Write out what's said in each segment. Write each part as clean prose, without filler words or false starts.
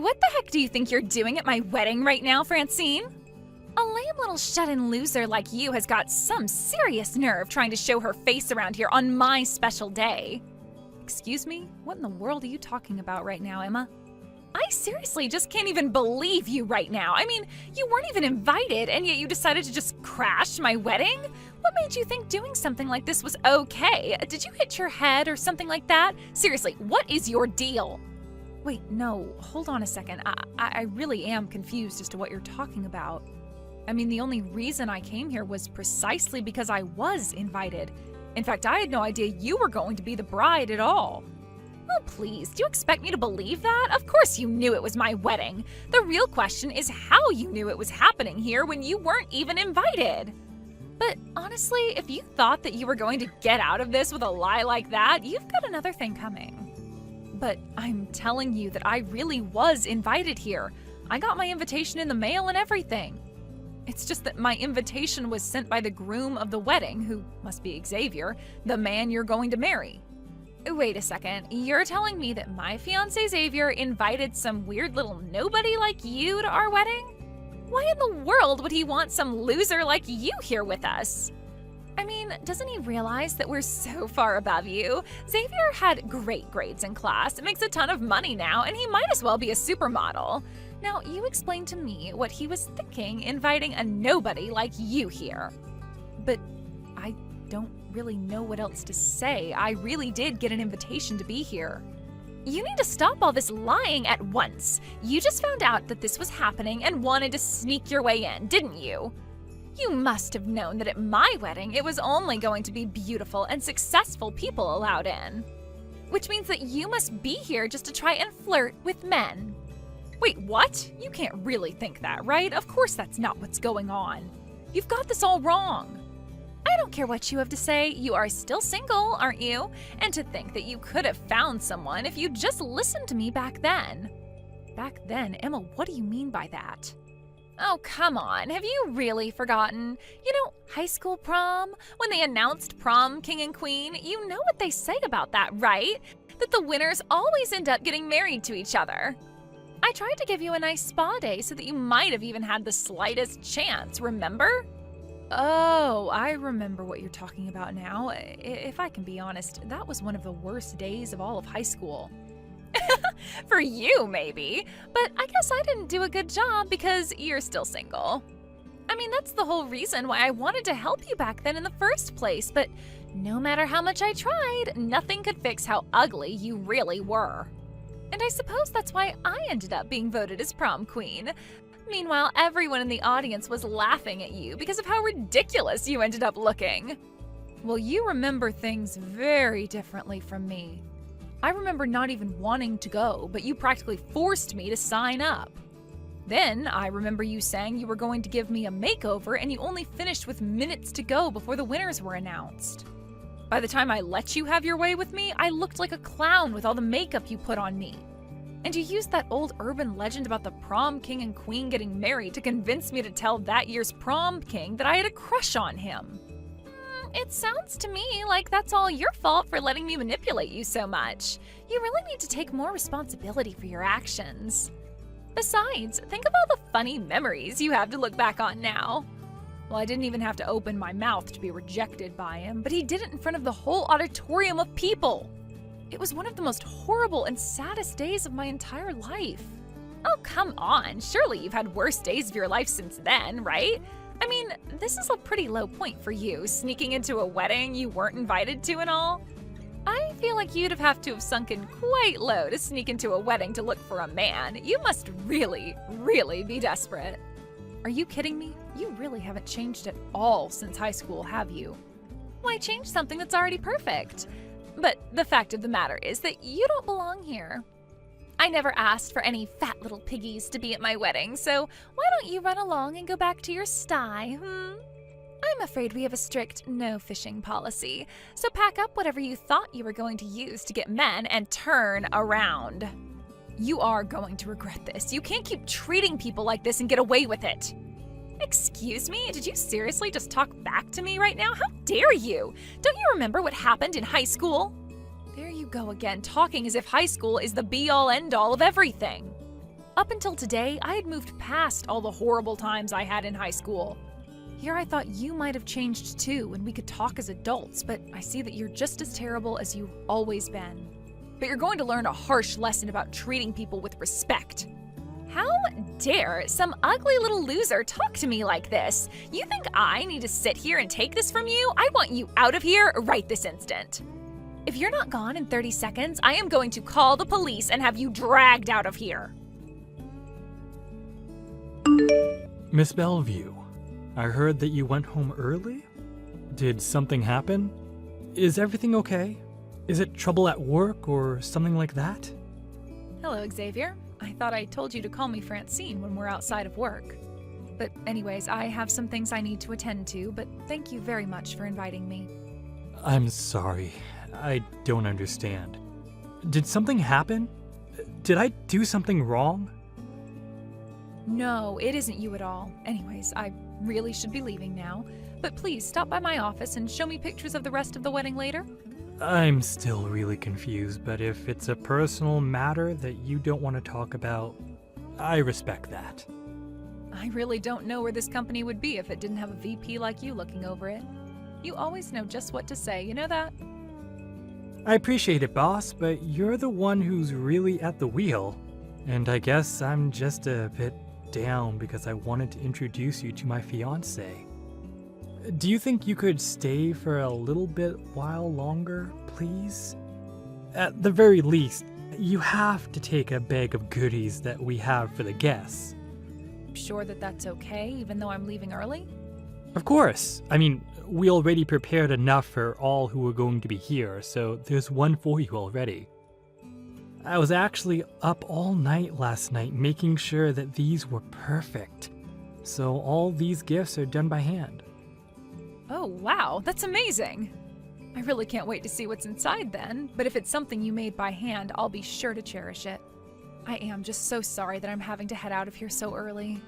What the heck do you think you're doing at my wedding right now, Francine? A lame little shut-in loser like you has got some serious nerve trying to show her face around here on my special day. Excuse me? What in the world are you talking about right now, Emma? I seriously just can't even believe you right now. I mean, you weren't even invited, and yet you decided to just crash my wedding? What made you think doing something like this was okay? Did you hit your head or something like that? Seriously, what is your deal? Wait, no, hold on a second. I really am confused as to what you're talking about. I mean, the only reason I came here was precisely because I was invited. In fact, I had no idea you were going to be the bride at all. Oh, please, do you expect me to believe that? Of course you knew it was my wedding. The real question is how you knew it was happening here when you weren't even invited. But honestly, if you thought that you were going to get out of this with a lie like that, you've got another thing coming. But I'm telling you that I really was invited here. I got my invitation in the mail and everything. It's just that my invitation was sent by the groom of the wedding, who must be Xavier, the man you're going to marry. Wait a second, you're telling me that my fiancé Xavier invited some weird little nobody like you to our wedding? Why in the world would he want some loser like you here with us? I mean, doesn't he realize that we're so far above you? Xavier had great grades in class, makes a ton of money now, and he might as well be a supermodel. Now, you explain to me what he was thinking inviting a nobody like you here. But I don't really know what else to say. I really did get an invitation to be here. You need to stop all this lying at once. You just found out that this was happening and wanted to sneak your way in, didn't you? You must have known that at my wedding it was only going to be beautiful and successful people allowed in. Which means that you must be here just to try and flirt with men. Wait, what? You can't really think that, right? Of course that's not what's going on. You've got this all wrong. I don't care what you have to say, you are still single, aren't you? And to think that you could have found someone if you just listened to me back then. Back then? Emma, what do you mean by that? Oh, come on, have you really forgotten? You know, high school prom? When they announced prom king and queen, you know what they say about that, right? That the winners always end up getting married to each other. I tried to give you a nice spa day so that you might have even had the slightest chance, remember? Oh, I remember what you're talking about now. If I can be honest, that was one of the worst days of all of high school. For you, maybe. But I guess I didn't do a good job because you're still single. I mean, that's the whole reason why I wanted to help you back then in the first place, but no matter how much I tried, nothing could fix how ugly you really were. And I suppose that's why I ended up being voted as prom queen. Meanwhile, everyone in the audience was laughing at you because of how ridiculous you ended up looking. Well, you remember things very differently from me. I remember not even wanting to go, but you practically forced me to sign up. Then, I remember you saying you were going to give me a makeover and you only finished with minutes to go before the winners were announced. By the time I let you have your way with me, I looked like a clown with all the makeup you put on me. And you used that old urban legend about the prom king and queen getting married to convince me to tell that year's prom king that I had a crush on him. It sounds to me like that's all your fault for letting me manipulate you so much. You really need to take more responsibility for your actions. Besides, think of all the funny memories you have to look back on now. Well, I didn't even have to open my mouth to be rejected by him, but he did it in front of the whole auditorium of people. It was one of the most horrible and saddest days of my entire life. Oh, come on. Surely you've had worse days of your life since then, right? I mean, this is a pretty low point for you, sneaking into a wedding you weren't invited to and all. I feel like you'd have to have sunken quite low to sneak into a wedding to look for a man. You must really, really be desperate. Are you kidding me? You really haven't changed at all since high school, have you? Why change something that's already perfect? But the fact of the matter is that you don't belong here. I never asked for any fat little piggies to be at my wedding, so why don't you run along and go back to your sty, I'm afraid we have a strict no fishing policy, so pack up whatever you thought you were going to use to get men and turn around. You are going to regret this. You can't keep treating people like this and get away with it. Excuse me? Did you seriously just talk back to me right now? How dare you? Don't you remember what happened in high school? There you go again, talking as if high school is the be-all end-all of everything. Up until today, I had moved past all the horrible times I had in high school. Here I thought you might have changed too and we could talk as adults, but I see that you're just as terrible as you've always been. But you're going to learn a harsh lesson about treating people with respect. How dare some ugly little loser talk to me like this? You think I need to sit here and take this from you? I want you out of here right this instant. If you're not gone in 30 seconds, I am going to call the police and have you dragged out of here. Miss Bellevue, I heard that you went home early? Did something happen? Is everything okay? Is it trouble at work or something like that? Hello, Xavier. I thought I told you to call me Francine when we're outside of work. But anyways, I have some things I need to attend to, but thank you very much for inviting me. I'm sorry. I don't understand. Did something happen? Did I do something wrong? No, it isn't you at all. Anyways, I really should be leaving now. But please stop by my office and show me pictures of the rest of the wedding later. I'm still really confused, but if it's a personal matter that you don't want to talk about, I respect that. I really don't know where this company would be if it didn't have a VP like you looking over it. You always know just what to say, you know that? I appreciate it, boss, but you're the one who's really at the wheel. And I guess I'm just a bit down because I wanted to introduce you to my fiancé. Do you think you could stay for a little bit while longer, please? At the very least, you have to take a bag of goodies that we have for the guests. Sure that that's okay, even though I'm leaving early? Of course. I mean, we already prepared enough for all who are going to be here, so there's one for you already. I was actually up all night last night making sure that these were perfect. So all these gifts are done by hand. Oh, wow, that's amazing. I really can't wait to see what's inside then, but if it's something you made by hand, I'll be sure to cherish it. I am just so sorry that I'm having to head out of here so early.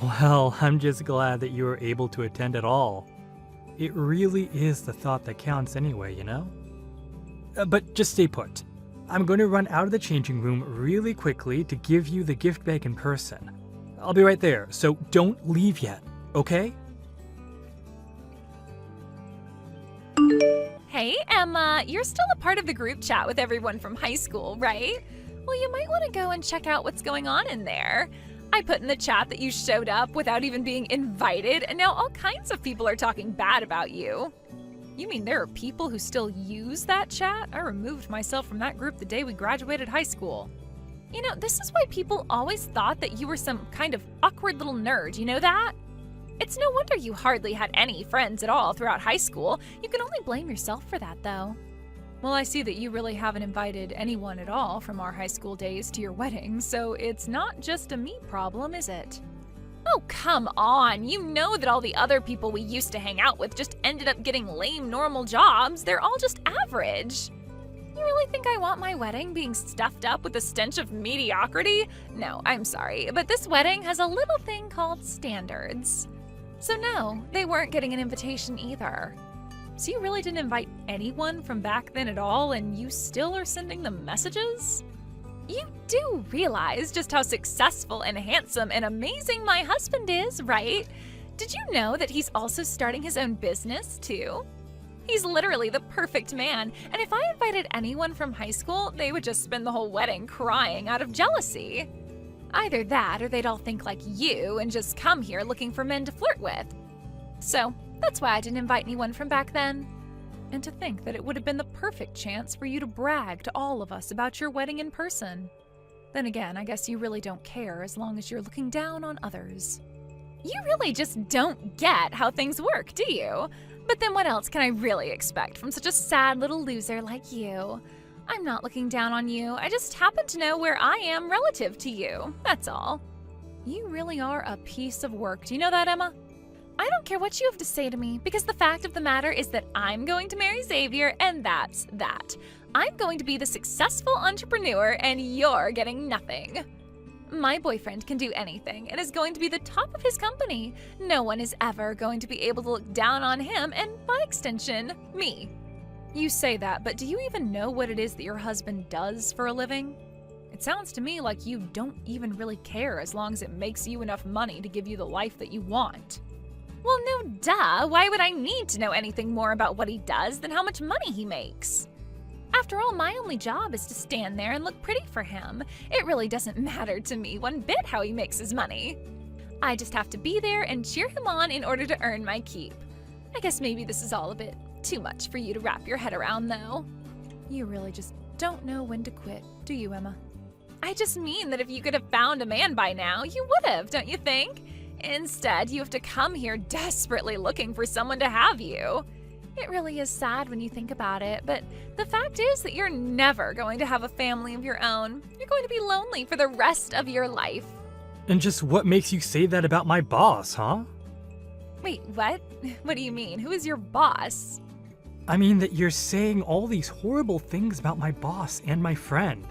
Well, I'm just glad that you were able to attend at all. It really is the thought that counts anyway, you know? But just stay put. I'm going to run out of the changing room really quickly to give you the gift bag in person. I'll be right there, so don't leave yet, okay? Hey, Emma, you're still a part of the group chat with everyone from high school, right? Well, you might want to go and check out what's going on in there. I put in the chat that you showed up without even being invited, and now all kinds of people are talking bad about you. You mean there are people who still use that chat? I removed myself from that group the day we graduated high school. You know, this is why people always thought that you were some kind of awkward little nerd, you know that? It's no wonder you hardly had any friends at all throughout high school. You can only blame yourself for that, though. Well, I see that you really haven't invited anyone at all from our high school days to your wedding, so it's not just a me problem, is it? Oh, come on. You know that all the other people we used to hang out with just ended up getting lame normal jobs. They're all just average. You really think I want my wedding being stuffed up with a stench of mediocrity? No, I'm sorry, but this wedding has a little thing called standards. So no, they weren't getting an invitation either. So you really didn't invite anyone from back then at all, and you still are sending them messages? You do realize just how successful and handsome and amazing my husband is, right? Did you know that he's also starting his own business, too? He's literally the perfect man, and if I invited anyone from high school, they would just spend the whole wedding crying out of jealousy. Either that, or they'd all think like you and just come here looking for men to flirt with. So, that's why I didn't invite anyone from back then. And to think that it would have been the perfect chance for you to brag to all of us about your wedding in person. Then again, I guess you really don't care as long as you're looking down on others. You really just don't get how things work, do you? But then what else can I really expect from such a sad little loser like you? I'm not looking down on you. I just happen to know where I am relative to you. That's all. You really are a piece of work. Do you know that, Emma? I don't care what you have to say to me, because the fact of the matter is that I'm going to marry Xavier, and that's that. I'm going to be the successful entrepreneur, and you're getting nothing. My boyfriend can do anything and is going to be the top of his company. No one is ever going to be able to look down on him, and by extension, me. You say that, but do you even know what it is that your husband does for a living? It sounds to me like you don't even really care as long as it makes you enough money to give you the life that you want. Well, no duh. Why would I need to know anything more about what he does than how much money he makes? After all, my only job is to stand there and look pretty for him. It really doesn't matter to me one bit how he makes his money. I just have to be there and cheer him on in order to earn my keep. I guess maybe this is all a bit too much for you to wrap your head around, though. You really just don't know when to quit, do you, Emma? I just mean that if you could have found a man by now, you would have, don't you think? Instead, you have to come here desperately looking for someone to have you. It really is sad when you think about it, but the fact is that you're never going to have a family of your own. You're going to be lonely for the rest of your life. And just what makes you say that about my boss, huh? Wait, what? What do you mean? Who is your boss? I mean that you're saying all these horrible things about my boss and my friend.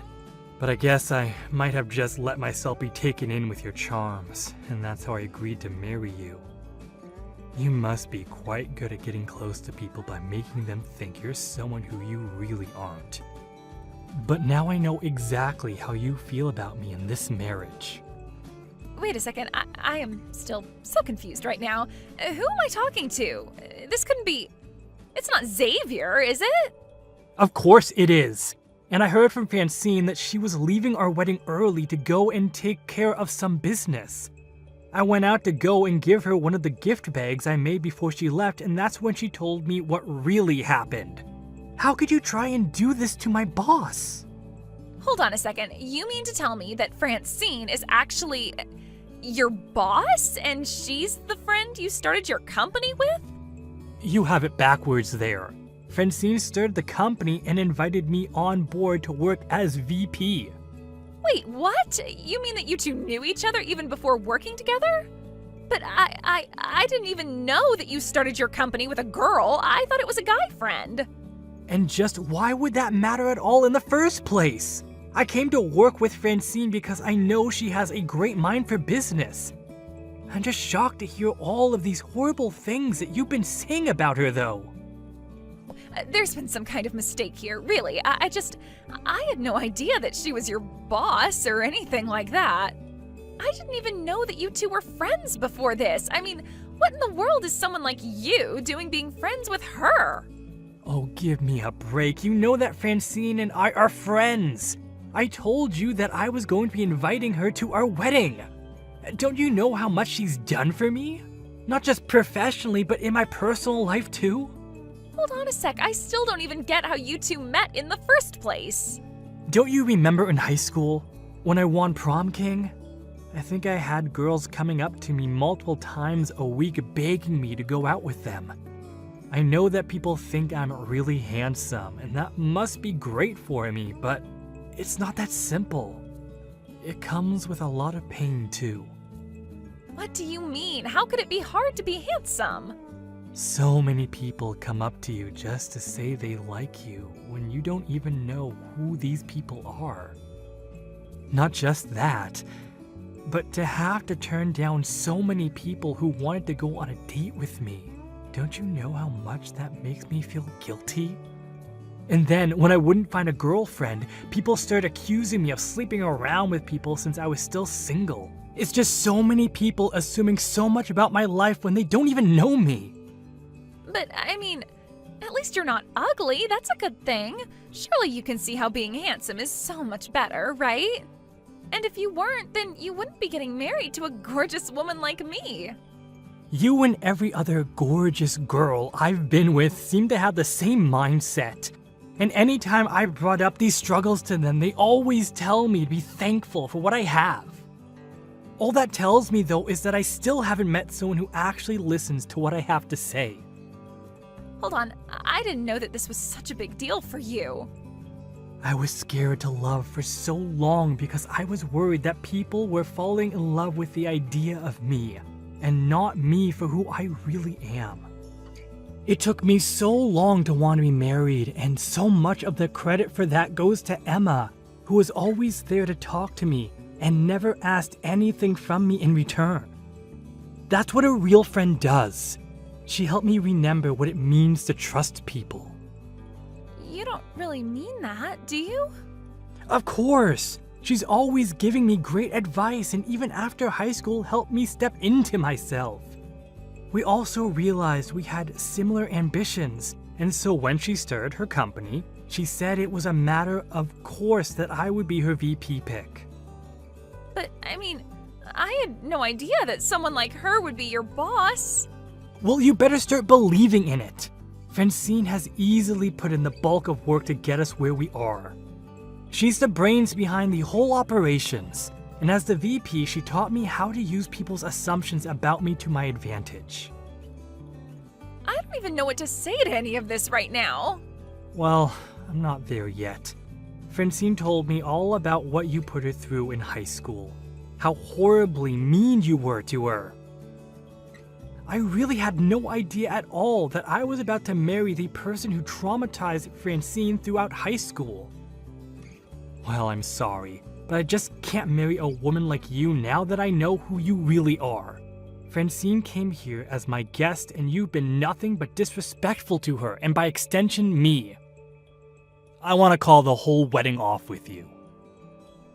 But I guess I might have just let myself be taken in with your charms, and that's how I agreed to marry you. You must be quite good at getting close to people by making them think you're someone who you really aren't. But now I know exactly how you feel about me in this marriage. Wait a second, I am still so confused right now. Who am I talking to? This couldn't be... It's not Xavier, is it? Of course it is. And I heard from Francine that she was leaving our wedding early to go and take care of some business. I went out to go and give her one of the gift bags I made before she left, and that's when she told me what really happened. How could you try and do this to my boss? Hold on a second. You mean to tell me that Francine is actually your boss, and she's the friend you started your company with? You have it backwards there. Francine started the company and invited me on board to work as VP. Wait, what? You mean that you two knew each other even before working together? But I didn't even know that you started your company with a girl. I thought it was a guy friend. And just why would that matter at all in the first place? I came to work with Francine because I know she has a great mind for business. I'm just shocked to hear all of these horrible things that you've been saying about her, though. There's been some kind of mistake here, really. I had no idea that she was your boss or anything like that. I didn't even know that you two were friends before this. I mean, what in the world is someone like you doing being friends with her? Oh, give me a break. You know that Francine and I are friends. I told you that I was going to be inviting her to our wedding. Don't you know how much she's done for me? Not just professionally, but in my personal life too? Hold on a sec, I still don't even get how you two met in the first place. Don't you remember in high school, when I won prom king? I think I had girls coming up to me multiple times a week begging me to go out with them. I know that people think I'm really handsome, and that must be great for me, but it's not that simple. It comes with a lot of pain too. What do you mean? How could it be hard to be handsome? So many people come up to you just to say they like you when you don't even know who these people are. Not just that, but to have to turn down so many people who wanted to go on a date with me. Don't you know how much that makes me feel guilty? And then, when I wouldn't find a girlfriend, people started accusing me of sleeping around with people since I was still single. It's just so many people assuming so much about my life when they don't even know me. But, I mean, at least you're not ugly. That's a good thing. Surely you can see how being handsome is so much better, right? And if you weren't, then you wouldn't be getting married to a gorgeous woman like me. You and every other gorgeous girl I've been with seem to have the same mindset. And anytime I brought up these struggles to them, they always tell me to be thankful for what I have. All that tells me, though, is that I still haven't met someone who actually listens to what I have to say. Hold on, I didn't know that this was such a big deal for you. I was scared to love for so long because I was worried that people were falling in love with the idea of me, and not me for who I really am. It took me so long to want to be married, and so much of the credit for that goes to Emma, who was always there to talk to me and never asked anything from me in return. That's what a real friend does. She helped me remember what it means to trust people. You don't really mean that, do you? Of course! She's always giving me great advice and even after high school helped me step into myself. We also realized we had similar ambitions, and so when she started her company, she said it was a matter of course that I would be her VP pick. But, I mean, I had no idea that someone like her would be your boss. Well, you better start believing in it. Francine has easily put in the bulk of work to get us where we are. She's the brains behind the whole operations, and as the VP, she taught me how to use people's assumptions about me to my advantage. I don't even know what to say to any of this right now. Well, I'm not there yet. Francine told me all about what you put her through in high school, how horribly mean you were to her. I really had no idea at all that I was about to marry the person who traumatized Francine throughout high school. Well, I'm sorry, but I just can't marry a woman like you now that I know who you really are. Francine came here as my guest and you've been nothing but disrespectful to her and by extension me. I want to call the whole wedding off with you.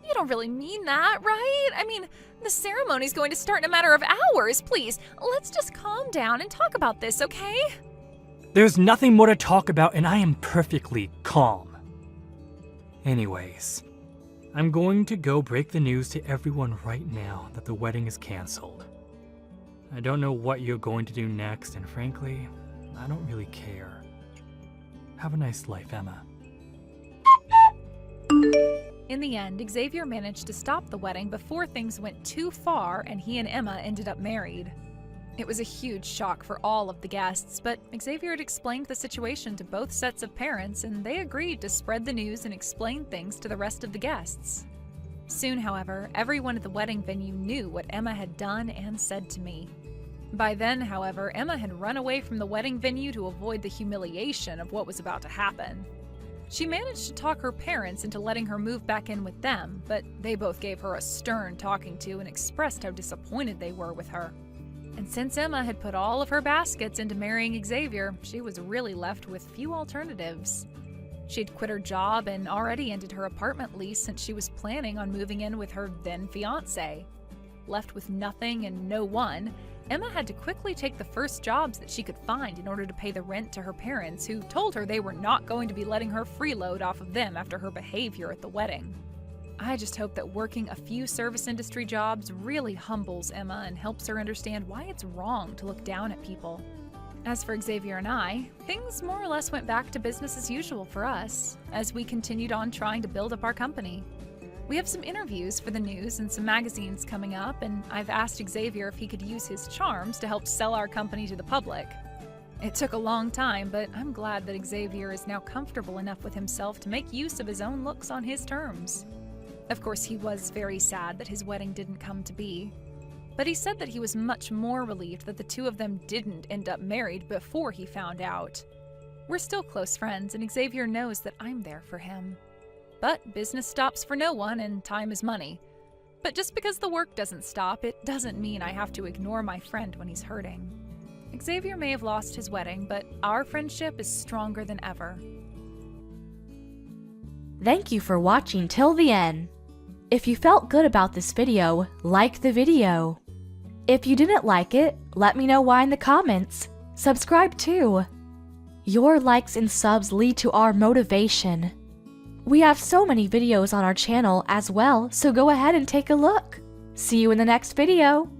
You don't really mean that, right? I mean, the ceremony's going to start in a matter of hours. Please, let's just calm down and talk about this, okay? There's nothing more to talk about and I am perfectly calm. Anyways, I'm going to go break the news to everyone right now that the wedding is canceled. I don't know what you're going to do next, and frankly, I don't really care. Have a nice life, Emma. In the end, Xavier managed to stop the wedding before things went too far and he and Emma ended up married. It was a huge shock for all of the guests, but Xavier had explained the situation to both sets of parents and they agreed to spread the news and explain things to the rest of the guests. Soon, however, everyone at the wedding venue knew what Emma had done and said to me. By then, however, Emma had run away from the wedding venue to avoid the humiliation of what was about to happen. She managed to talk her parents into letting her move back in with them, but they both gave her a stern talking to and expressed how disappointed they were with her. And since Emma had put all of her baskets into marrying Xavier, she was really left with few alternatives. She'd quit her job and already ended her apartment lease since she was planning on moving in with her then fiancé. Left with nothing and no one, Emma had to quickly take the first jobs that she could find in order to pay the rent to her parents, who told her they were not going to be letting her freeload off of them after her behavior at the wedding. I just hope that working a few service industry jobs really humbles Emma and helps her understand why it's wrong to look down at people. As for Xavier and I, things more or less went back to business as usual for us, as we continued on trying to build up our company. We have some interviews for the news and some magazines coming up, and I've asked Xavier if he could use his charms to help sell our company to the public. It took a long time, but I'm glad that Xavier is now comfortable enough with himself to make use of his own looks on his terms. Of course, he was very sad that his wedding didn't come to be, but he said that he was much more relieved that the two of them didn't end up married before he found out. We're still close friends, and Xavier knows that I'm there for him. But business stops for no one, and time is money. But just because the work doesn't stop, it doesn't mean I have to ignore my friend when he's hurting. Xavier may have lost his wedding, but our friendship is stronger than ever. Thank you for watching till the end. If you felt good about this video, like the video. If you didn't like it, let me know why in the comments. Subscribe too. Your likes and subs lead to our motivation. We have so many videos on our channel as well, so go ahead and take a look. See you in the next video.